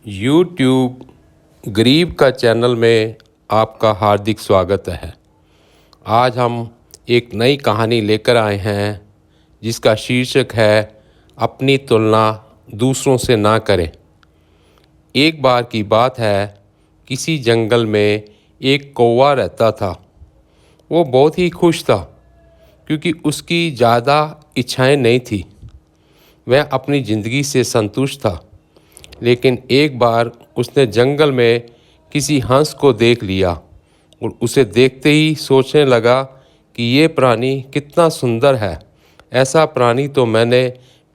YouTube गरीब का channel में आपका हार्दिक स्वागत है। आज हम एक नई कहानी लेकर आए हैं जिसका शीर्षक है अपनी तुलना दूसरों से ना करें। एक बार की बात है, किसी जंगल में एक कौवा रहता था। वो बहुत ही खुश था क्योंकि उसकी ज़्यादा इच्छाएं नहीं थी। वह अपनी ज़िंदगी से संतुष्ट था। लेकिन एक बार उसने जंगल में किसी हंस को देख लिया और उसे देखते ही सोचने लगा कि ये प्राणी कितना सुंदर है। ऐसा प्राणी तो मैंने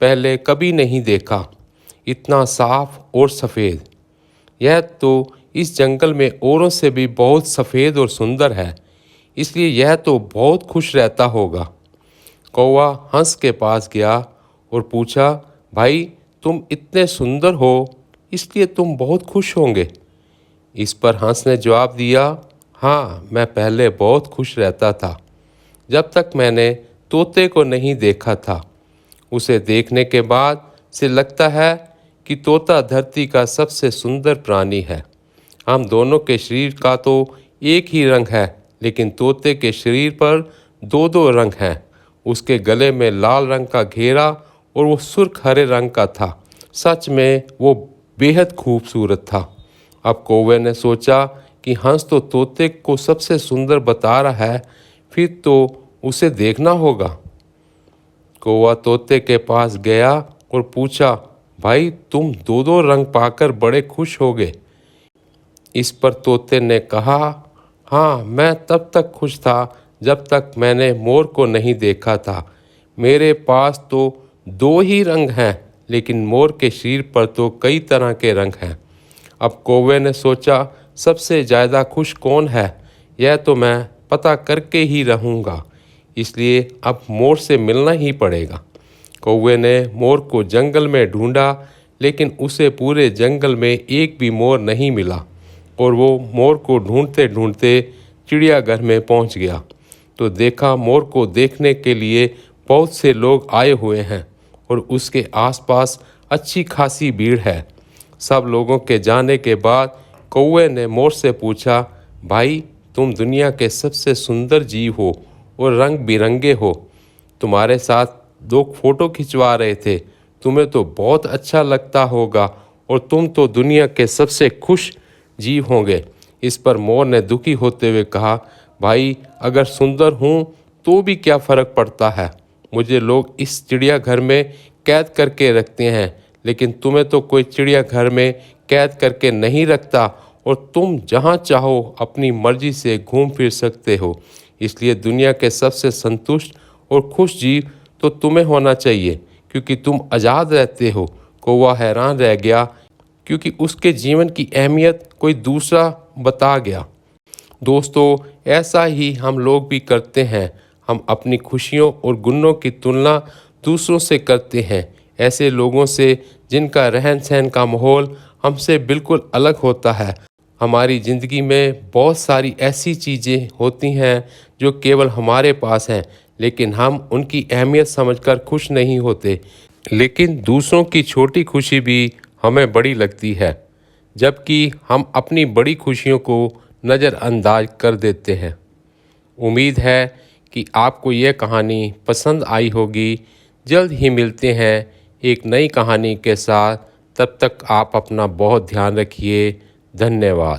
पहले कभी नहीं देखा, इतना साफ और सफ़ेद। यह तो इस जंगल में औरों से भी बहुत सफ़ेद और सुंदर है, इसलिए यह तो बहुत खुश रहता होगा। कौवा हंस के पास गया और पूछा, भाई तुम इतने सुंदर हो इसलिए तुम बहुत खुश होंगे। इस पर हंस ने जवाब दिया, हाँ मैं पहले बहुत खुश रहता था जब तक मैंने तोते को नहीं देखा था। उसे देखने के बाद से लगता है कि तोता धरती का सबसे सुंदर प्राणी है। हम दोनों के शरीर का तो एक ही रंग है, लेकिन तोते के शरीर पर दो दो रंग हैं। उसके गले में लाल रंग का घेरा और वो सुर्ख हरे रंग का था। सच में वो बेहद खूबसूरत था। अब कौवे ने सोचा कि हंस तो तोते को सबसे सुंदर बता रहा है, फिर तो उसे देखना होगा। कौवा तोते के पास गया और पूछा, भाई तुम दो दो रंग पाकर बड़े खुश हो गए। इस पर तोते ने कहा, हाँ मैं तब तक खुश था जब तक मैंने मोर को नहीं देखा था। मेरे पास तो दो ही रंग हैं, लेकिन मोर के शरीर पर तो कई तरह के रंग हैं। अब कौवे ने सोचा, सबसे ज़्यादा खुश कौन है, यह तो मैं पता करके ही रहूँगा। इसलिए अब मोर से मिलना ही पड़ेगा। कौवे ने मोर को जंगल में ढूंढा, लेकिन उसे पूरे जंगल में एक भी मोर नहीं मिला और वो मोर को ढूंढते ढूंढते चिड़ियाघर में पहुंच गया तो देखा मोर को देखने के लिए बहुत से लोग आए हुए हैं और उसके आसपास अच्छी खासी भीड़ है। सब लोगों के जाने के बाद कौवे ने मोर से पूछा, भाई तुम दुनिया के सबसे सुंदर जीव हो और रंग बिरंगे हो। तुम्हारे साथ दो फोटो खिंचवा रहे थे, तुम्हें तो बहुत अच्छा लगता होगा और तुम तो दुनिया के सबसे खुश जीव होंगे। इस पर मोर ने दुखी होते हुए कहा, भाई अगर सुंदर हूँ तो भी क्या फ़र्क पड़ता है। मुझे लोग इस चिड़ियाघर में कैद करके रखते हैं, लेकिन तुम्हें तो कोई चिड़ियाघर में कैद करके नहीं रखता और तुम जहाँ चाहो अपनी मर्जी से घूम फिर सकते हो। इसलिए दुनिया के सबसे संतुष्ट और खुश जीव तो तुम्हें होना चाहिए, क्योंकि तुम आज़ाद रहते हो। कौवा हैरान रह गया क्योंकि उसके जीवन की अहमियत कोई दूसरा बता गया। दोस्तों, ऐसा ही हम लोग भी करते हैं। हम अपनी खुशियों और गुणों की तुलना दूसरों से करते हैं, ऐसे लोगों से जिनका रहन सहन का माहौल हमसे बिल्कुल अलग होता है। हमारी ज़िंदगी में बहुत सारी ऐसी चीज़ें होती हैं जो केवल हमारे पास हैं, लेकिन हम उनकी अहमियत समझकर खुश नहीं होते। लेकिन दूसरों की छोटी खुशी भी हमें बड़ी लगती है, जबकि हम अपनी बड़ी खुशियों को नज़रअंदाज कर देते हैं। उम्मीद है कि आपको यह कहानी पसंद आई होगी। जल्द ही मिलते हैं एक नई कहानी के साथ। तब तक आप अपना बहुत ध्यान रखिए। धन्यवाद।